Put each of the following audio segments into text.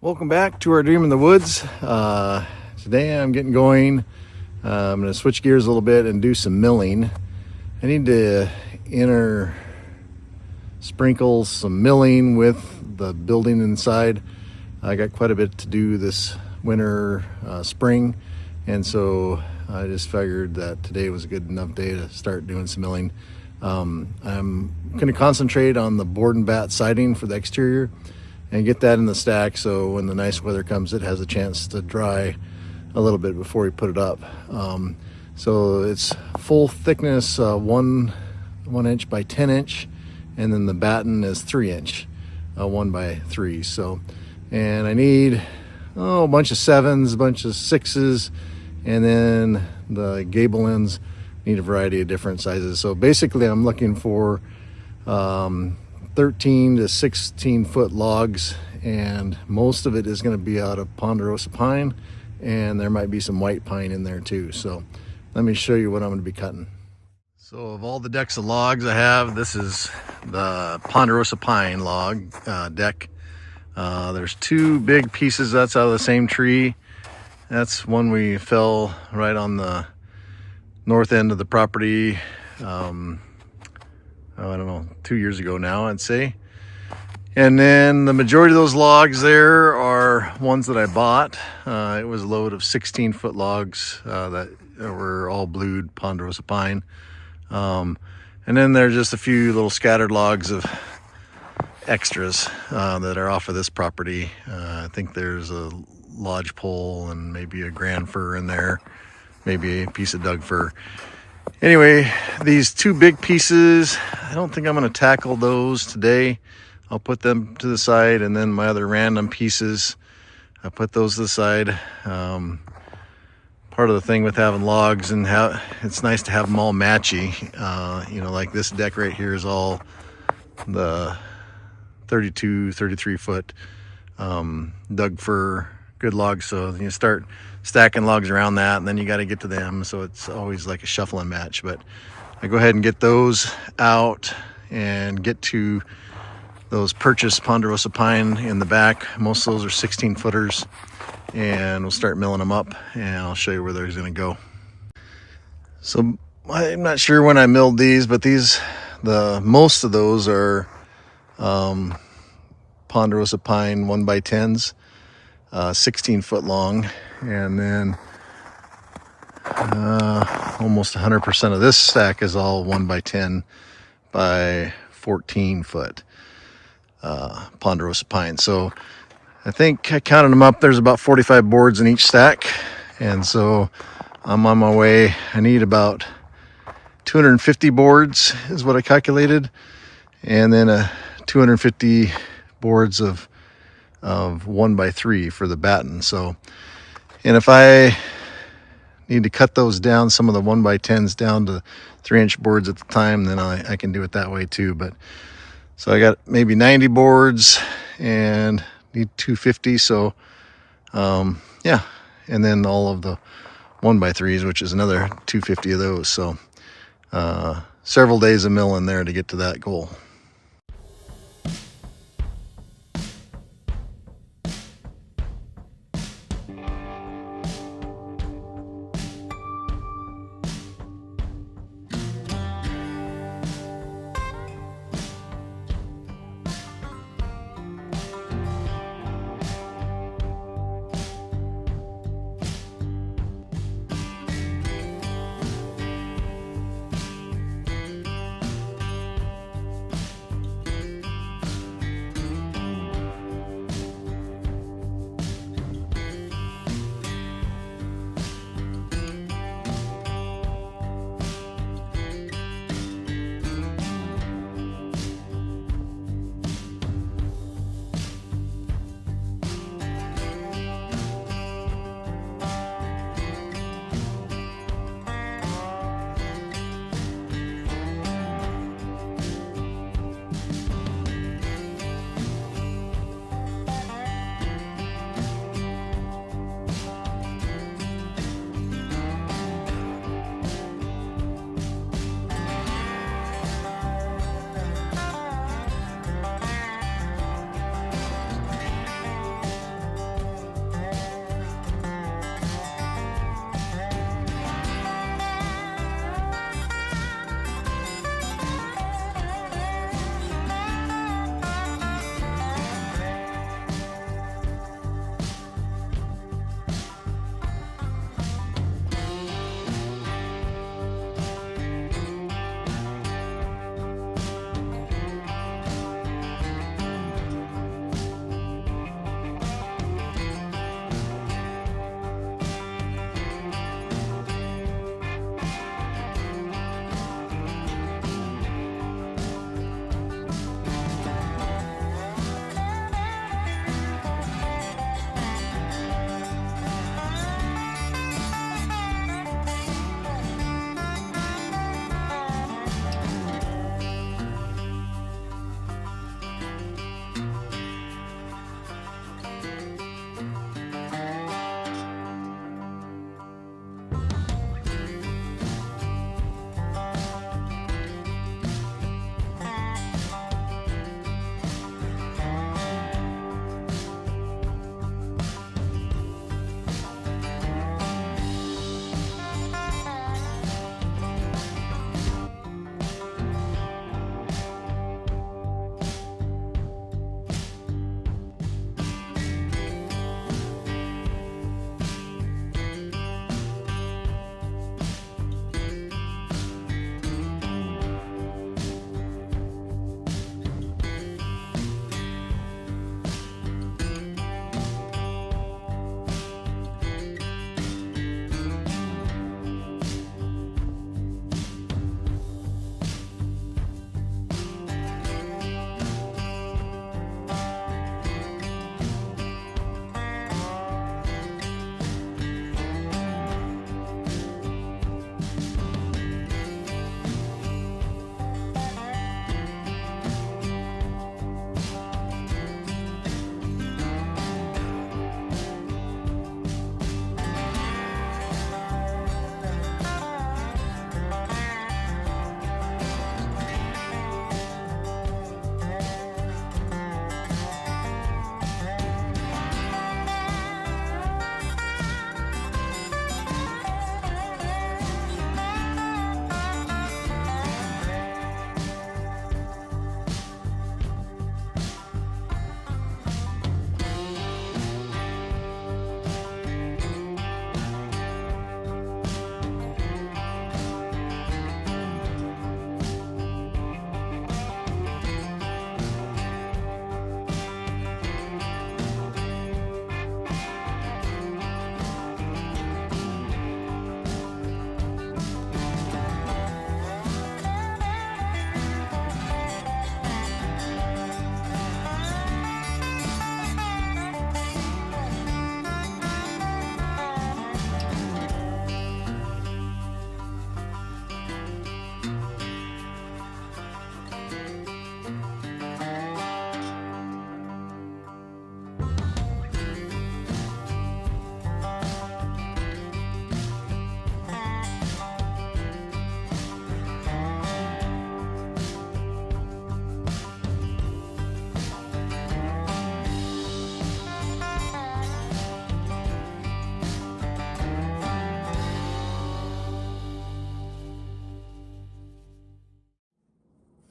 Welcome back to our Dream in the Woods. Today I'm getting going. I'm going to switch gears a little bit and do some milling. I need to sprinkle some milling with the building inside. I got quite a bit to do this winter, spring, and so I just figured that today was a good enough day to start doing some milling. I'm going to concentrate on the board and bat siding for the exterior and get that in the stack so when the nice weather comes it has a chance to dry a little bit before we put it up. So it's full thickness, 1 inch by 10 inch, and then the batten is 3 inch, 1 by 3. So, and I need a bunch of 7s, a bunch of 6s, and then the gable ends need a variety of different sizes. So basically I'm looking for 13 to 16 foot logs, and most of it is going to be out of ponderosa pine, and there might be some white pine in there too. So let me show you what I'm going to be cutting. So of all the decks of logs I have, this is the ponderosa pine log deck. There's 2 big pieces that's out of the same tree. That's one we fell right on the north end of the property, I don't know, 2 years ago now, I'd say. And then the majority of those logs there are ones that I bought. It was a load of 16 foot logs that were all blued ponderosa pine. And then there's just a few little scattered logs of extras that are off of this property. I think there's a lodge pole and maybe a grand fir in there, maybe a piece of Doug fir. Anyway, these 2 big pieces, I don't think I'm going to tackle those today. I'll put them to the side, and then my other random pieces, I put those to the side. Part of the thing with having logs and how it's nice to have them all matchy. You know, like this deck right here is all the 32, 33 foot Doug fir, good logs. So you start stacking logs around that, and then you got to get to them, so it's always like a shuffling match. But I go ahead and get those out and get to those purchased ponderosa pine in the back. Most of those are 16 footers, and we'll start milling them up, and I'll show you where they're going to go. So I'm not sure when I milled these, but most of those are ponderosa pine 1 by 10s, 16 foot long, and then almost 100% of this stack is all 1 by 10 by 14 foot ponderosa pine. So I think I counted them up, there's about 45 boards in each stack, and so I'm on my way. I need about 250 boards is what I calculated, and then 250 boards of 1 by 3 for the batten. So, and if I need to cut those down, some of the 1 by 10s down to 3 inch boards at the time, then I can do it that way too. But so I got maybe 90 boards and need 250. So yeah, and then all of the 1 by 3s, which is another 250 of those. So several days of milling there to get to that goal.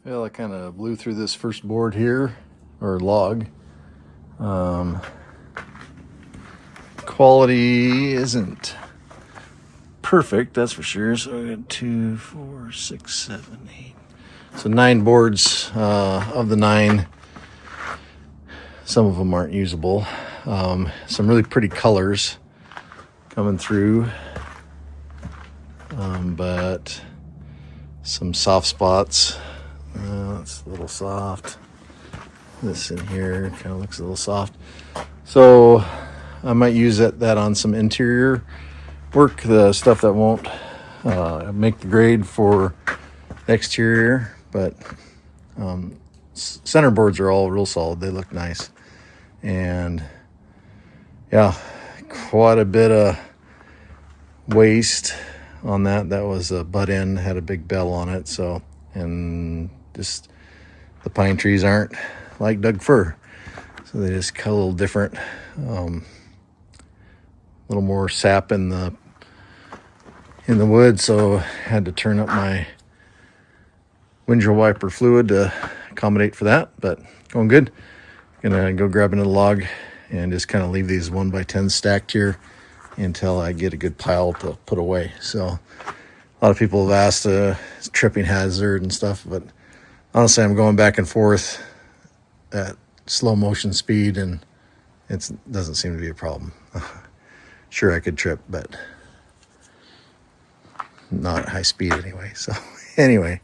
Well, I kind of blew through this first board here, or log. Quality isn't perfect, that's for sure. So I got 2, 4, 6, 7, 8. So 9 boards. Of the 9, some of them aren't usable. Some really pretty colors coming through, but some soft spots. It's a little soft. This in here kind of looks a little soft. So I might use that on some interior work, the stuff that won't make the grade for exterior. But center boards are all real solid. They look nice. And yeah, quite a bit of waste on that. That was a butt end, had a big bell on it. So, and just the pine trees aren't like Doug fir, so they just cut a little different. A little more sap in the wood, so had to turn up my windshield wiper fluid to accommodate for that. But going good. Gonna go grab another log and just kind of leave these 1x10 stacked here until I get a good pile to put away. So a lot of people have asked it's tripping hazard and stuff, but honestly, I'm going back and forth at slow motion speed, and it doesn't seem to be a problem. Sure, I could trip, but not at high speed anyway. So anyway,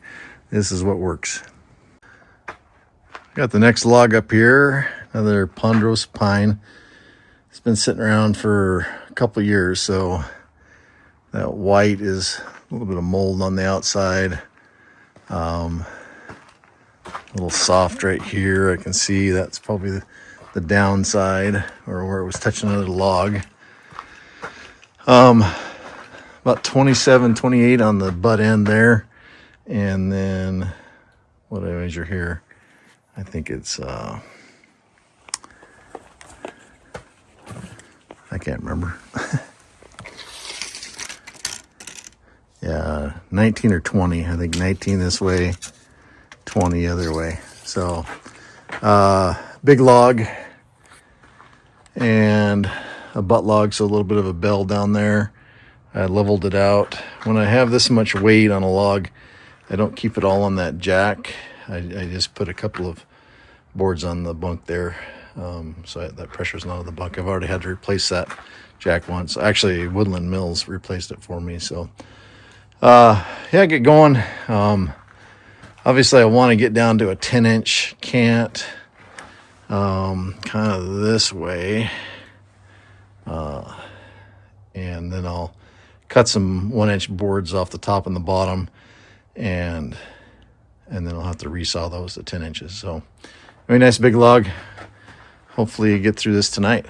this is what works. Got the next log up here, another ponderosa pine. It's been sitting around for a couple years, so that white is a little bit of mold on the outside. A little soft right here. I can see that's probably the downside, or where it was touching another log. About 27, 28 on the butt end there. And then what do I measure here? I think it's, I can't remember. Yeah, 19 or 20. I think 19 this way, 20 the other way. So, big log and a butt log, so a little bit of a bell down there. I leveled it out. When I have this much weight on a log, I don't keep it all on that jack. I just put a couple of boards on the bunk there, so that pressure's not on the bunk. I've already had to replace that jack once. Actually, Woodland Mills replaced it for me. So yeah, get going. Obviously I want to get down to a 10-inch. Can't. Kind of this way, and then I'll cut some 1-inch boards off the top and the bottom, and then I'll have to resaw those to 10 inches. So very nice big log. Hopefully you get through this tonight.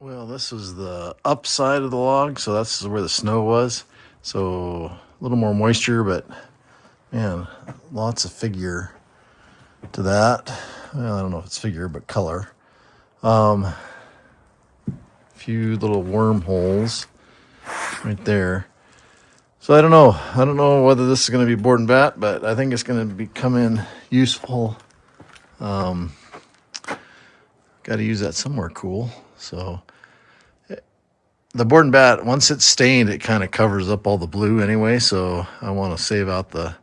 Well, this was the upside of the log, so that's where the snow was. So a little more moisture, but man, lots of figure to that. Well, I don't know if it's figure, but color. A few little wormholes right there. So I don't know. I don't know whether this is going to be board and bat, but I think it's going to come in useful. Got to use that somewhere cool. So the board and bat, once it's stained, it kind of covers up all the blue anyway. So I want to save out the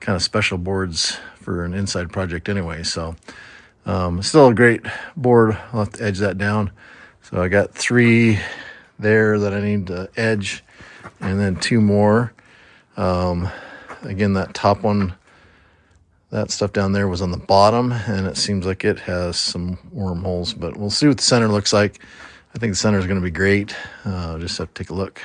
kind of special boards for an inside project anyway. So still a great board. I'll have to edge that down. So I got 3 there that I need to edge, and then 2 more. Again, that top one, that stuff down there was on the bottom, and it seems like it has some wormholes, but we'll see what the center looks like. I think the center is going to be great. Just have to take a look.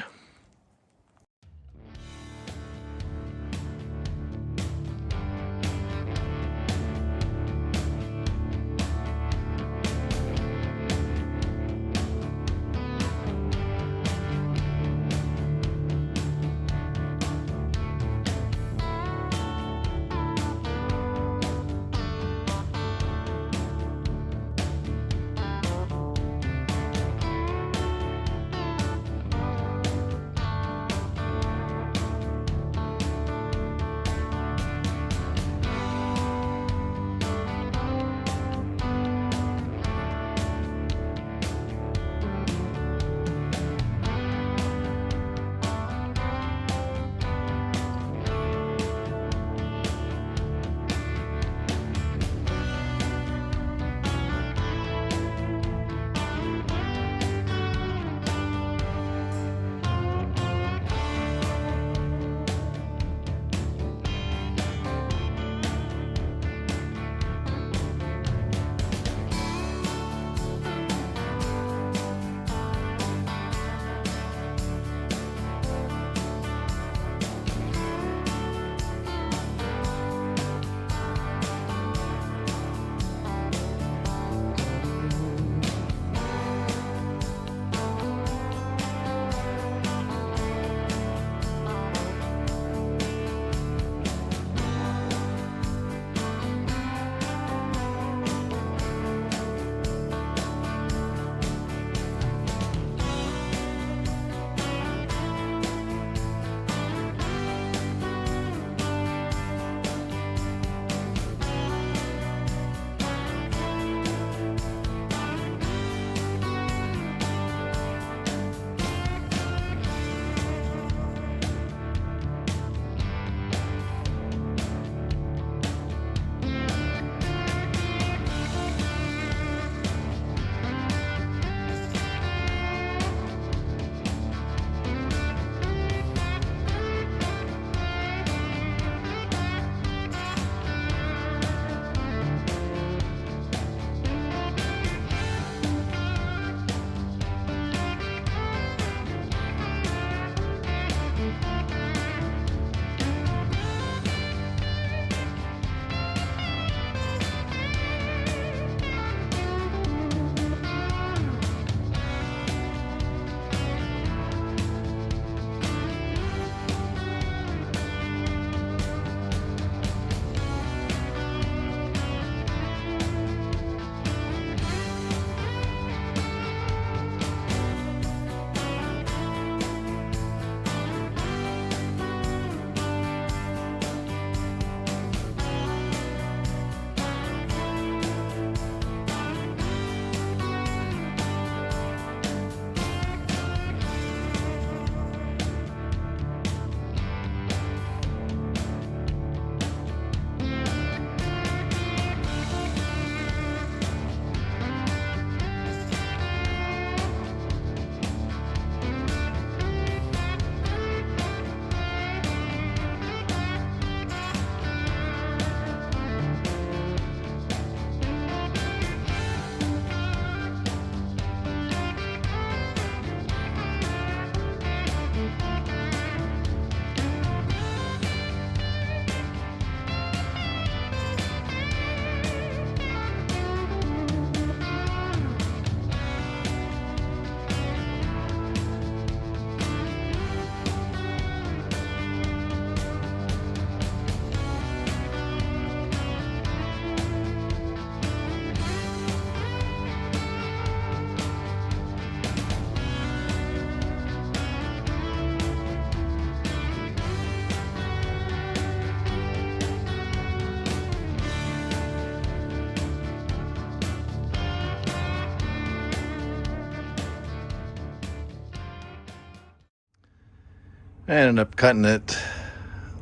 I ended up cutting it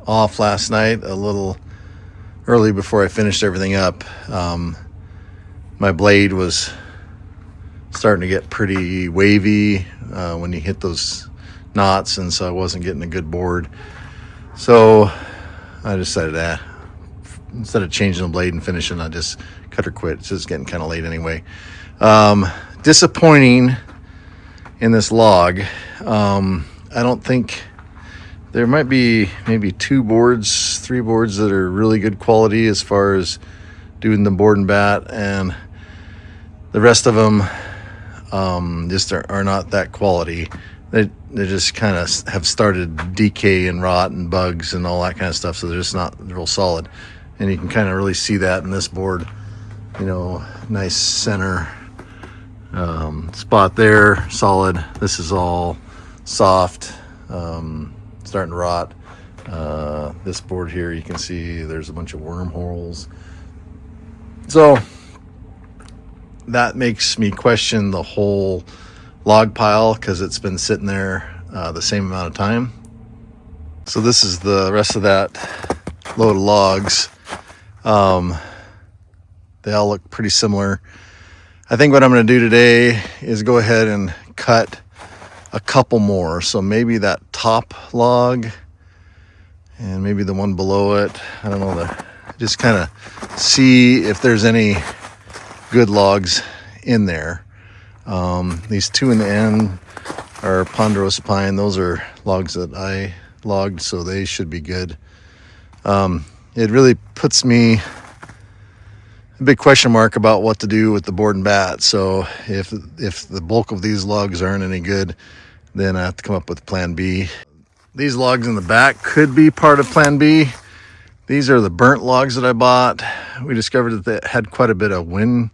off last night a little early before I finished everything up. My blade was starting to get pretty wavy when you hit those knots, and so I wasn't getting a good board. So I decided instead of changing the blade and finishing, I just cut or quit. It's just getting kind of late anyway. Disappointing in this log. I don't think there might be maybe 3 boards that are really good quality as far as doing the board and bat, and the rest of them just are not that quality. They just kind of have started decay and rot and bugs and all that kind of stuff, so they're just not real solid. And you can kind of really see that in this board. You know, nice center spot there, solid. This is all soft, starting to rot. This board here, you can see there's a bunch of wormholes. So that makes me question the whole log pile, because it's been sitting there the same amount of time. So this is the rest of that load of logs. They all look pretty similar. I think what I'm going to do today is go ahead and cut a couple more. So maybe that top log and maybe the one below it. I don't know, just kind of see if there's any good logs in there. These 2 in the end are ponderosa pine. Those are logs that I logged, so they should be good. It really puts me a big question mark about what to do with the board and bat. So if the bulk of these logs aren't any good, then I have to come up with plan B. These logs in the back could be part of plan B. These are the burnt logs that I bought. We discovered that they had quite a bit of wind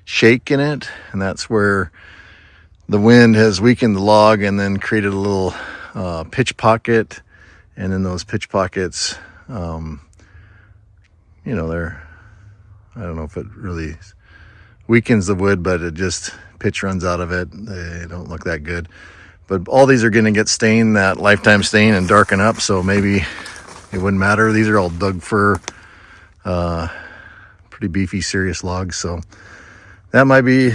shake in it, and that's where the wind has weakened the log and then created a little pitch pocket. And in those pitch pockets, I don't know if it really weakens the wood, but it just pitch runs out of it. They don't look that good. But all these are going to get stained, that lifetime stain, and darken up, so maybe it wouldn't matter. These are all Doug fir, pretty beefy, serious logs, so that might be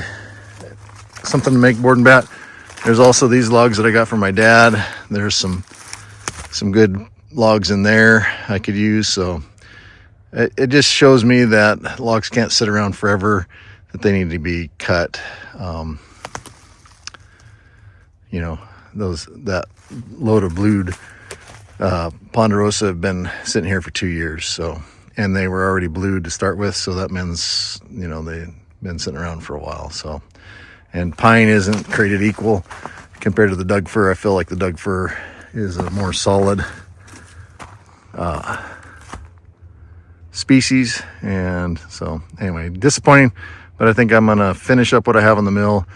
something to make board and bat. There's also these logs that I got from my dad. There's some good logs in there I could use. So it just shows me that logs can't sit around forever, that they need to be cut. That load of blued ponderosa have been sitting here for 2 years. So, and they were already blued to start with, so that means they've been sitting around for a while. So, and pine isn't created equal compared to the Doug fir. I feel like the Doug fir is a more solid species. And so anyway, disappointing, but I think I'm gonna finish up what I have on the mill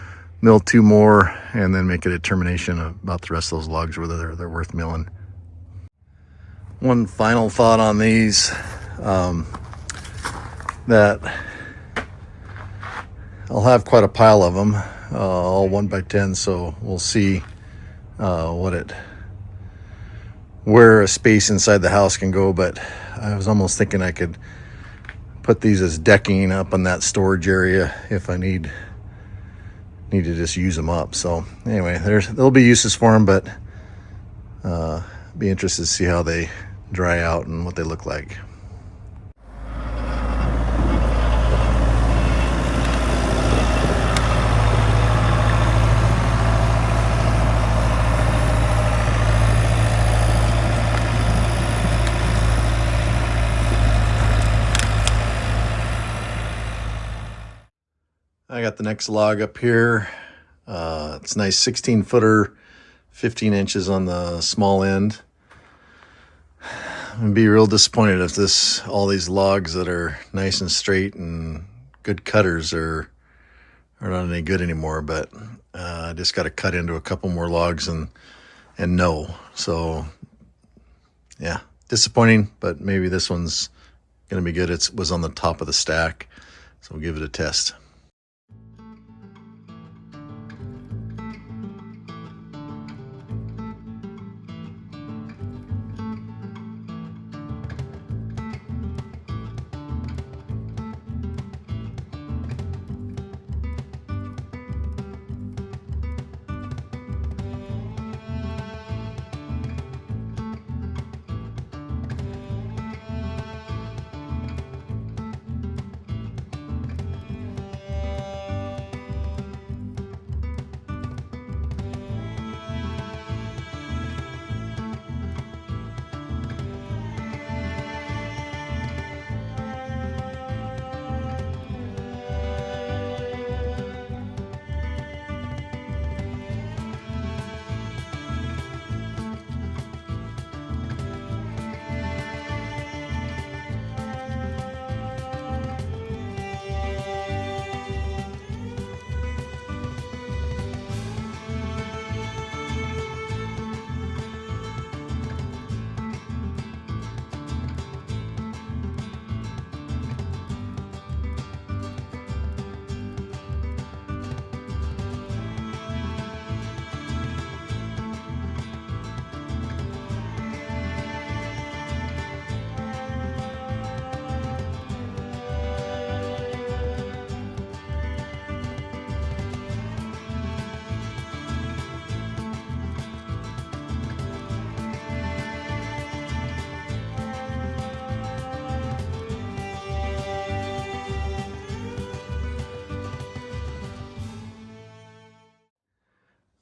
2 more, and then make a determination about the rest of those logs, whether they're worth milling. One final thought on these, that I'll have quite a pile of them, all 1x10, so we'll see where a space inside the house can go. But I was almost thinking I could put these as decking up in that storage area if I need to just use them up. So anyway, there'll be uses for them, but be interested to see how they dry out and what they look like. I got the next log up here. It's a nice 16-footer, 15 inches on the small end. I'm gonna be real disappointed if all these logs that are nice and straight and good cutters are not any good anymore. But I just got to cut into a couple more logs and no. So yeah, disappointing, but maybe this one's gonna be good. It was on the top of the stack, so we'll give it a test.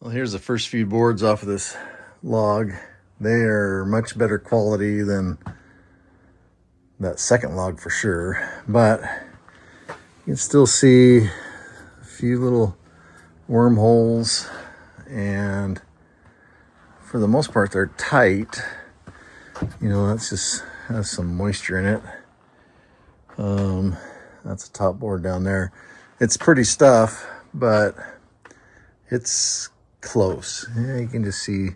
Well, here's the first few boards off of this log. They are much better quality than that second log for sure, but you can still see a few little wormholes, and for the most part they're tight. You know, that's just has some moisture in it. That's a top board down there. It's pretty stuff, but it's close. Yeah, you can just see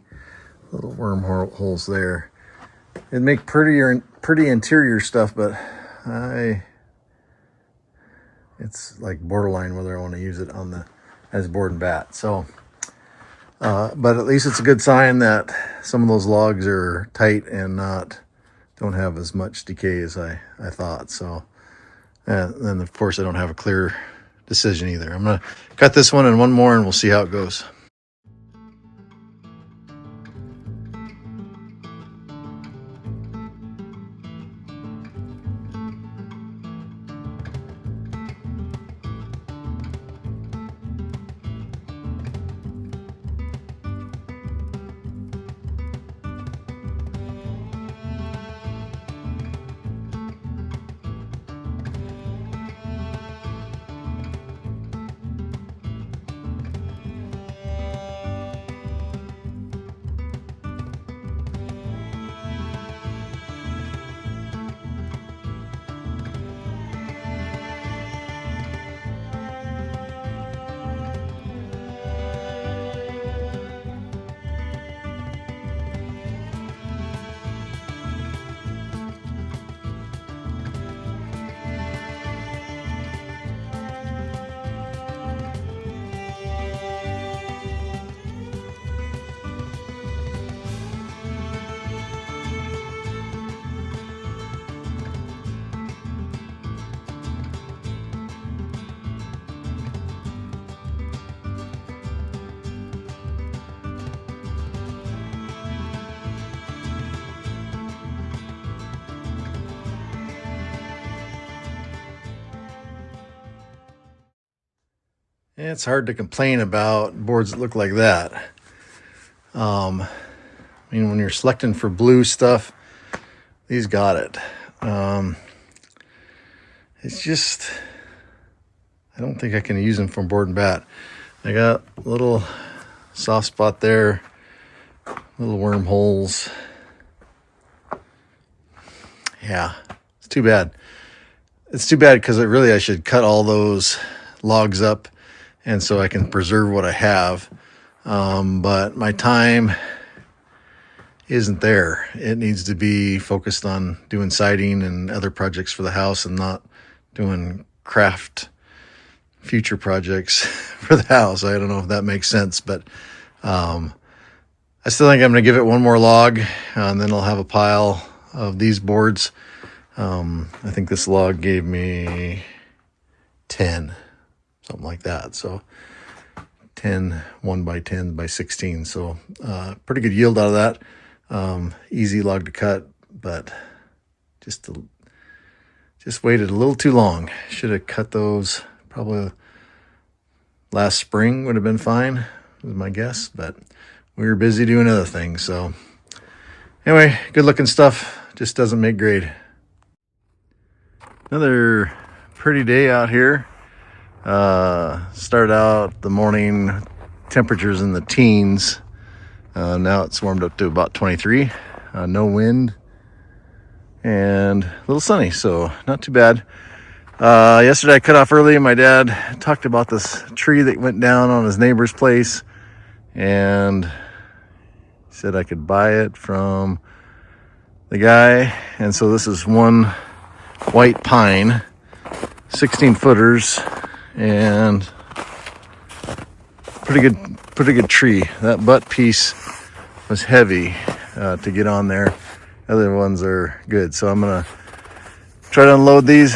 little wormholes there. It'd make pretty interior stuff, but it's like borderline whether I want to use it on the as board and bat. So, but at least it's a good sign that some of those logs are tight and don't have as much decay as I thought. So, and then of course I don't have a clear decision either. I'm gonna cut this one and one more, and we'll see how it goes. It's hard to complain about boards that look like that. I mean, when you're selecting for blue stuff, these got it. It's just, I don't think I can use them from board and bat. I got a little soft spot there, little wormholes. Yeah, it's too bad. It's too bad because I should cut all those logs up, and so I can preserve what I have. But my time isn't there. It needs to be focused on doing siding and other projects for the house, and not doing craft future projects for the house. I don't know if that makes sense, but I still think I'm going to give it one more log, and then I'll have a pile of these boards. I think this log gave me 10, something like that. So 10 1x10 by 16. So pretty good yield out of that. Easy log to cut, but just waited a little too long. Should have cut those probably last spring, would have been fine, was my guess, but we were busy doing other things. So anyway, good looking stuff, just doesn't make grade. Another pretty day out here. Started out the morning, temperatures in the teens. Now it's warmed up to about 23. No wind and a little sunny, so not too bad. Yesterday I cut off early. My dad talked about this tree that went down on his neighbor's place, and he said I could buy it from the guy. And so this is one white pine, 16 footers, and pretty good tree. That butt piece was heavy to get on there. Other ones are good, so I'm gonna try to unload these.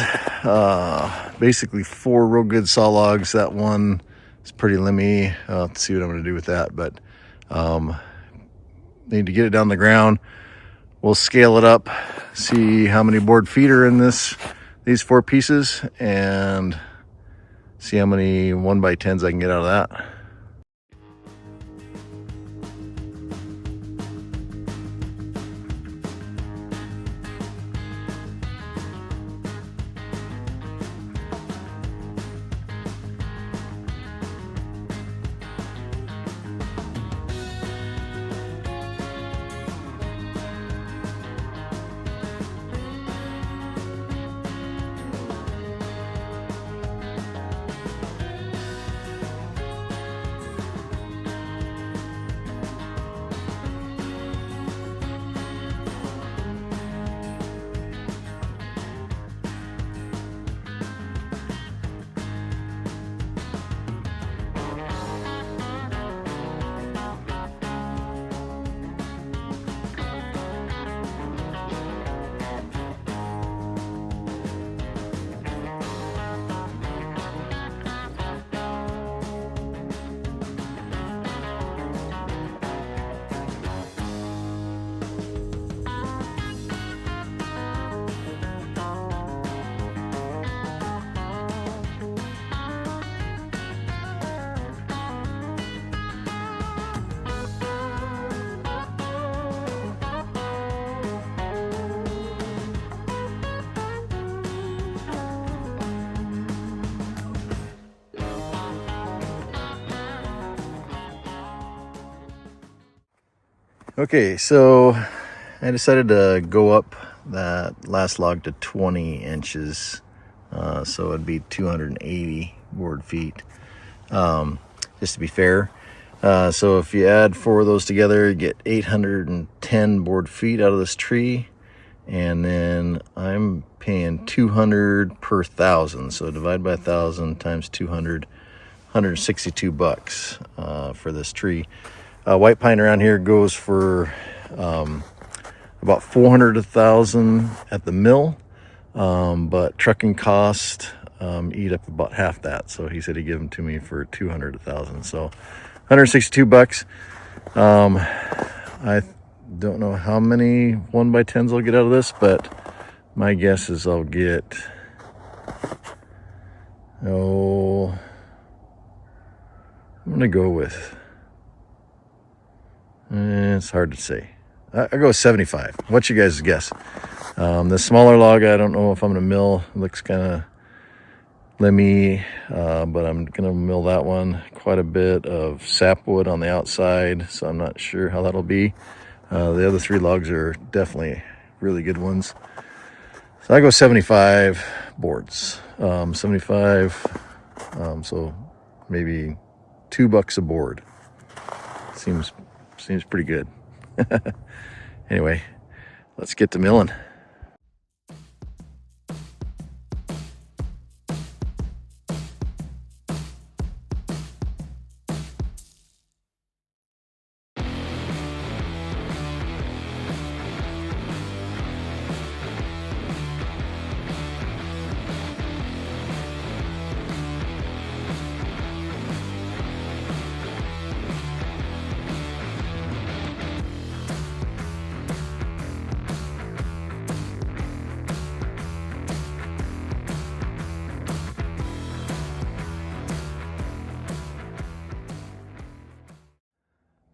Basically 4 real good saw logs. That one is pretty limmy. I'll have to see what I'm gonna do with that, but need to get it down the ground. We'll scale it up, see how many board feet are in these 4 pieces, and see how many 1x10s I can get out of that. Okay, so I decided to go up that last log to 20 inches. So it'd be 280 board feet, just to be fair. So if you add 4 of those together, you get 810 board feet out of this tree. And then I'm paying 200 per 1,000. So divide by 1,000 times 200, 162 bucks for this tree. White pine around here goes for about 400 to 1,000 at the mill, but trucking cost eat up about half that. So he said he'd give them to me for 200 to 1,000. So 162 bucks. I don't know how many 1x10s I'll get out of this, but my guess is I'll get, I'm gonna go with, it's hard to say. I go with 75. What's your guys' guess? The smaller log, I don't know if I'm gonna mill. It looks kind of limmy, but I'm gonna mill that one. Quite a bit of sapwood on the outside, so I'm not sure how that'll be. The other 3 logs are definitely really good ones. So I go 75 boards. 75, so maybe $2 a board. Seems pretty good. Anyway, let's get to milling.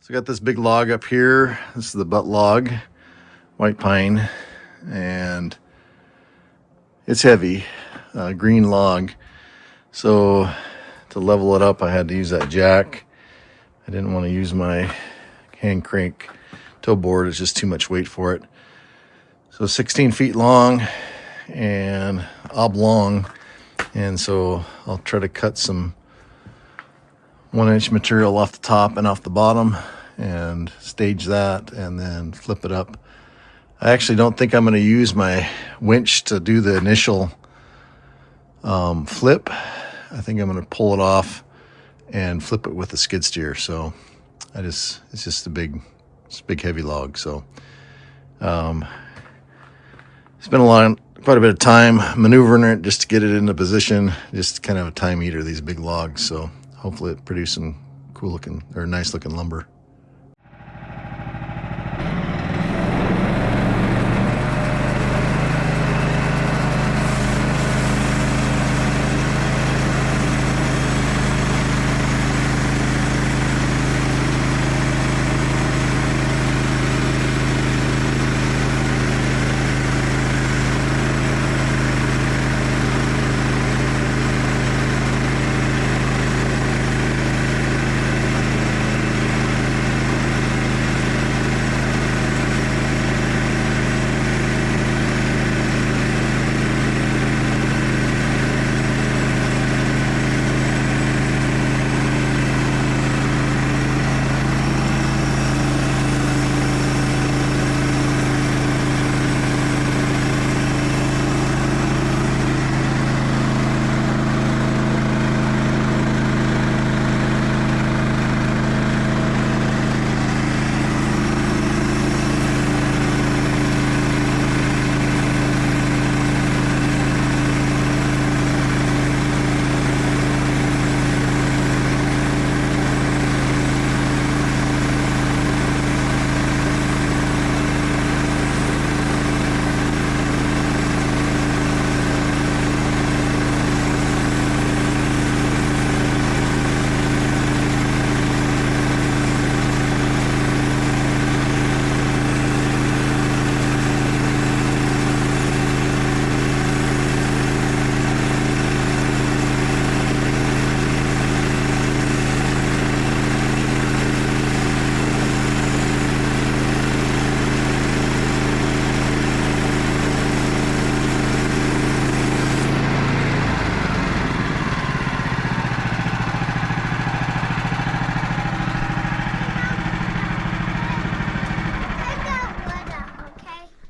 So I got this big log up here. This is the butt log, white pine, and it's heavy, green log. So to level it up, I had to use that jack. I didn't want to use my hand crank tow board. It's just too much weight for it. So 16 feet long and oblong. And so I'll try to cut some 1-inch material off the top and off the bottom and stage that and then flip it up. I actually don't think I'm going to use my winch to do the initial flip. I think I'm going to pull it off and flip it with the skid steer. So it's just a big heavy log. So spent quite a bit of time maneuvering it just to get it into position. Just kind of a time eater, these big logs. So hopefully it produces some cool looking or nice looking lumber.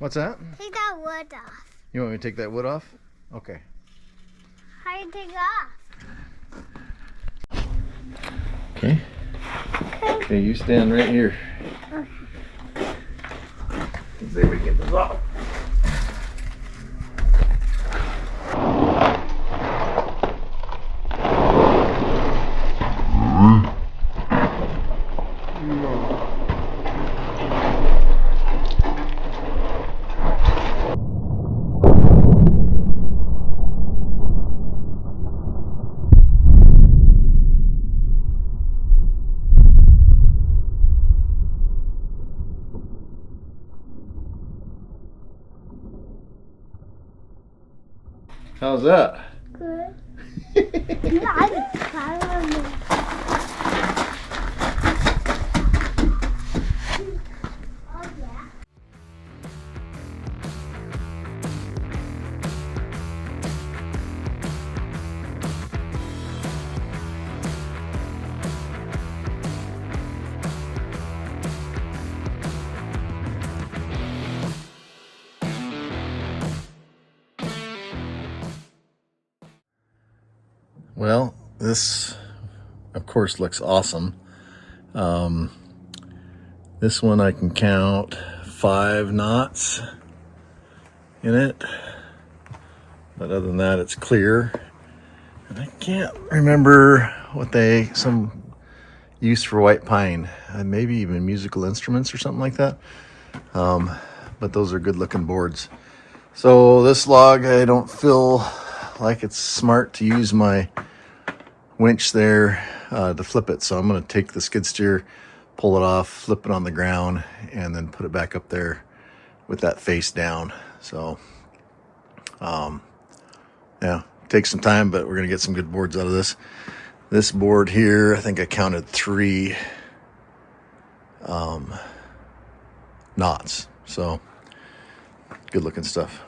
What's that? Take that wood off. You want me to take that wood off? Okay. How do you take it off? Okay. Okay, you stand right here. Okay. Let's see if we can get this off. How's that? Good. I'm proud of me. Oh, yeah. Well, this of course looks awesome. This one I can count 5 knots in it, but other than that it's clear. And I can't remember what some use for white pine, maybe even musical instruments or something like that. But those are good looking boards. So this log, I don't feel like it's smart to use my winch there to flip it, so I'm going to take the skid steer, pull it off, flip it on the ground, and then put it back up there with that face down. So yeah, takes some time, but we're going to get some good boards out of this board here. I think I counted 3 knots, so good looking stuff.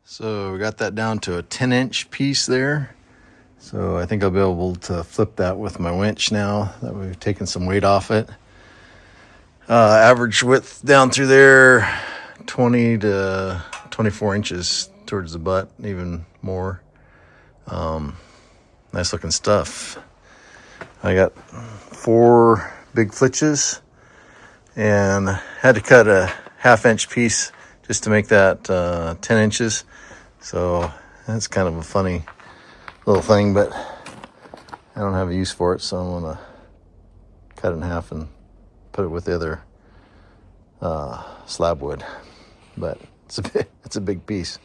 So we got that down to a 10-inch piece there. So I think I'll be able to flip that with my winch now that we've taken some weight off it. Average width down through there, 20 to 24 inches towards the butt, even more. Nice looking stuff. I got 4 big flitches and had to cut a 1/2-inch piece just to make that 10 inches. So that's kind of a funny little thing, but I don't have a use for it, so I'm gonna cut it in half and put it with the other slab wood. But it's a big piece.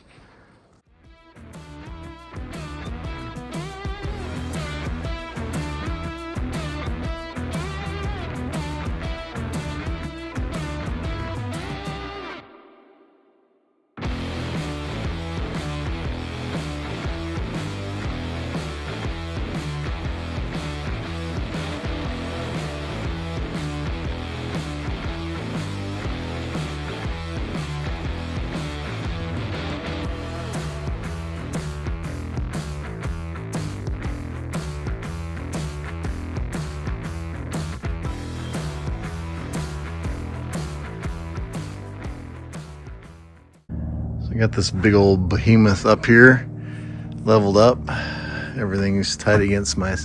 I got this big old behemoth up here, leveled up. Everything's tight against my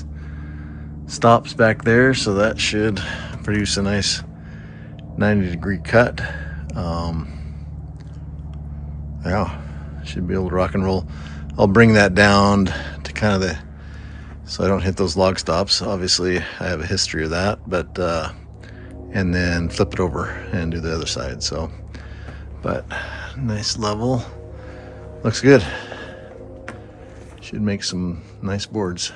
stops back there, so that should produce a nice 90-degree cut. Yeah, should be able to rock and roll. I'll bring that down to kind of so I don't hit those log stops. Obviously, I have a history of that, but and then flip it over and do the other side. So, but nice level, looks good. Should make some nice boards.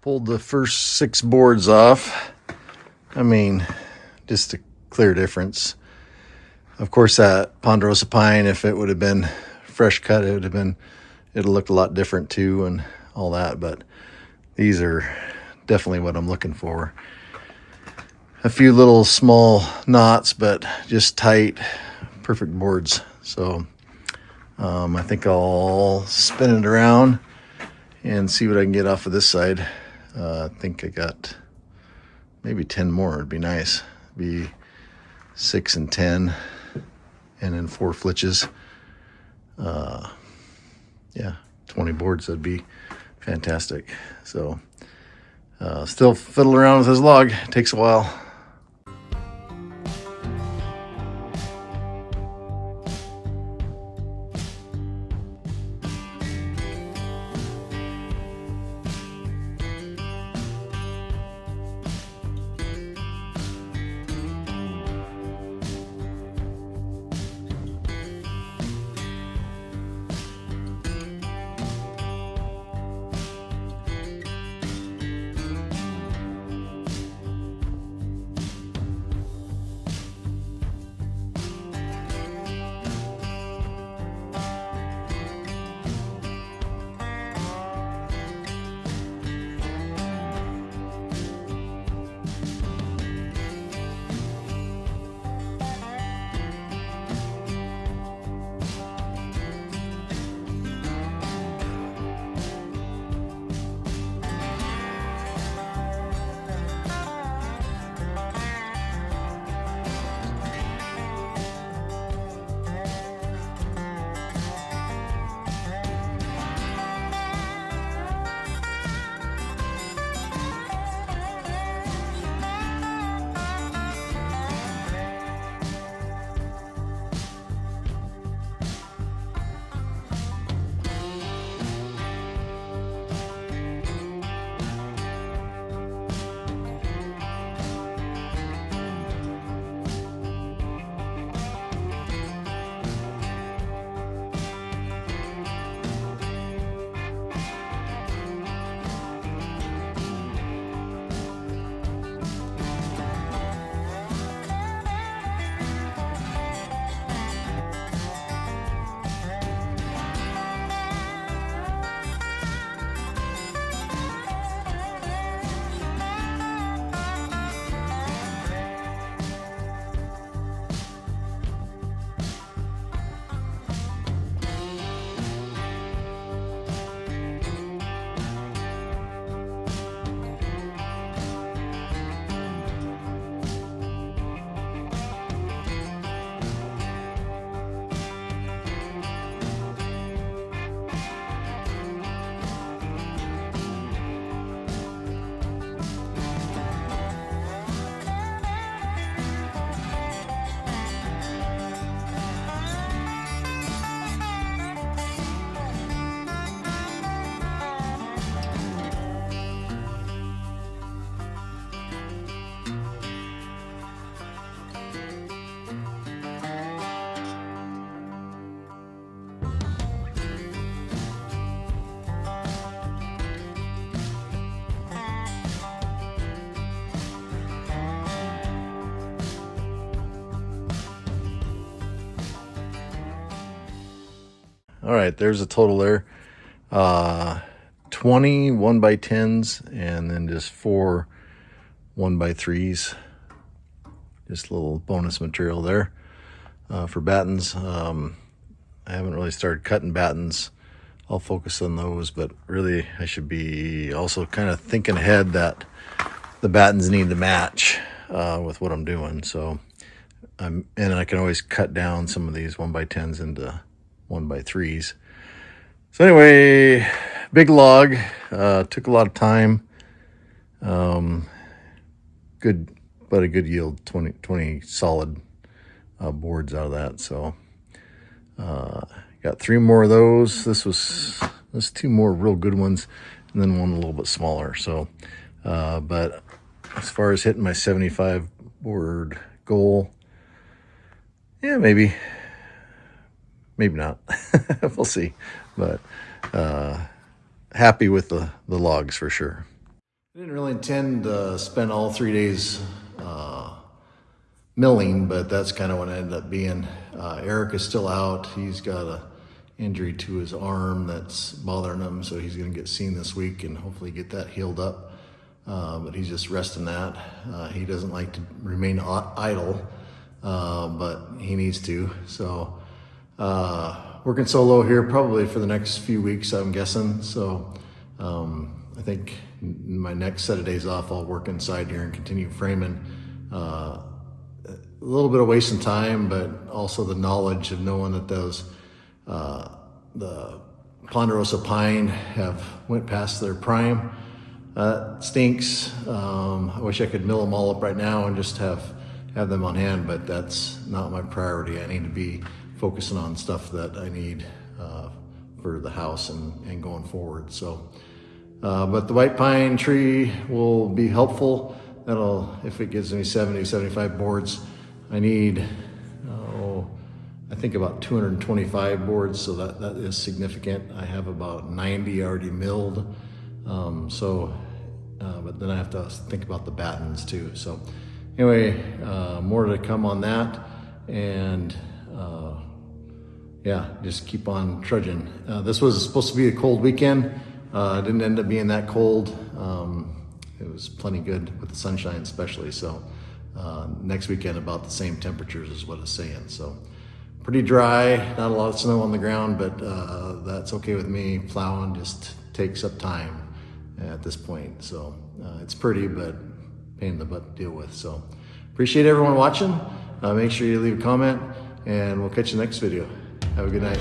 Pulled the first 6 boards off. I mean, just a clear difference. Of course, that ponderosa pine, if it would have been fresh cut, it would have looked a lot different too and all that. But these are definitely what I'm looking for. A few little small knots, but just tight, perfect boards. So I think I'll spin it around and see what I can get off of this side. I think I got maybe 10 more. It'd be nice. It'd be 6 and 10, and then 4 flitches. Yeah, 20 boards. That'd be fantastic. So still fiddle around with this log. It takes a while. All right, there's a total there. 20 1x10s and then just 4 1x3s. Just a little bonus material there for battens. I haven't really started cutting battens. I'll focus on those, but really I should be also kind of thinking ahead that the battens need to match with what I'm doing. So and I can always cut down some of these 1x10s into 1x3s. So anyway, big log, took a lot of time. Good, but a good yield, 20 solid boards out of that. So got 3 more of those. There's 2 more real good ones, and then one a little bit smaller. So but as far as hitting my 75 board goal, yeah, maybe not. We'll see. But happy with the logs for sure. I didn't really intend to spend all 3 days milling, but that's kind of what it ended up being. Eric is still out. He's got a injury to his arm that's bothering him, so he's going to get seen this week and hopefully get that healed up. But he's just resting that. He doesn't like to remain idle, but he needs to. So working solo here probably for the next few weeks, I'm guessing. So I think my next set of days off, I'll work inside here and continue framing. A little bit of wasting time, but also the knowledge of knowing that those the ponderosa pine went past their prime. Stinks. I wish I could mill them all up right now and just have them on hand, but that's not my priority. I need to be focusing on stuff that I need for the house and going forward. So, but the white pine tree will be helpful. If it gives me 70, 75 boards, I need, I think about 225 boards, so that is significant. I have about 90 already milled. But then I have to think about the battens too. So anyway, more to come on that, and yeah, just keep on trudging. This was supposed to be a cold weekend. It didn't end up being that cold. It was plenty good with the sunshine especially. So next weekend about the same temperatures is what it's saying. So pretty dry, not a lot of snow on the ground, but that's okay with me. Plowing just takes up time at this point. So it's pretty, but pain in the butt to deal with. So appreciate everyone watching. Make sure you leave a comment, and we'll catch you next video. Have a good night.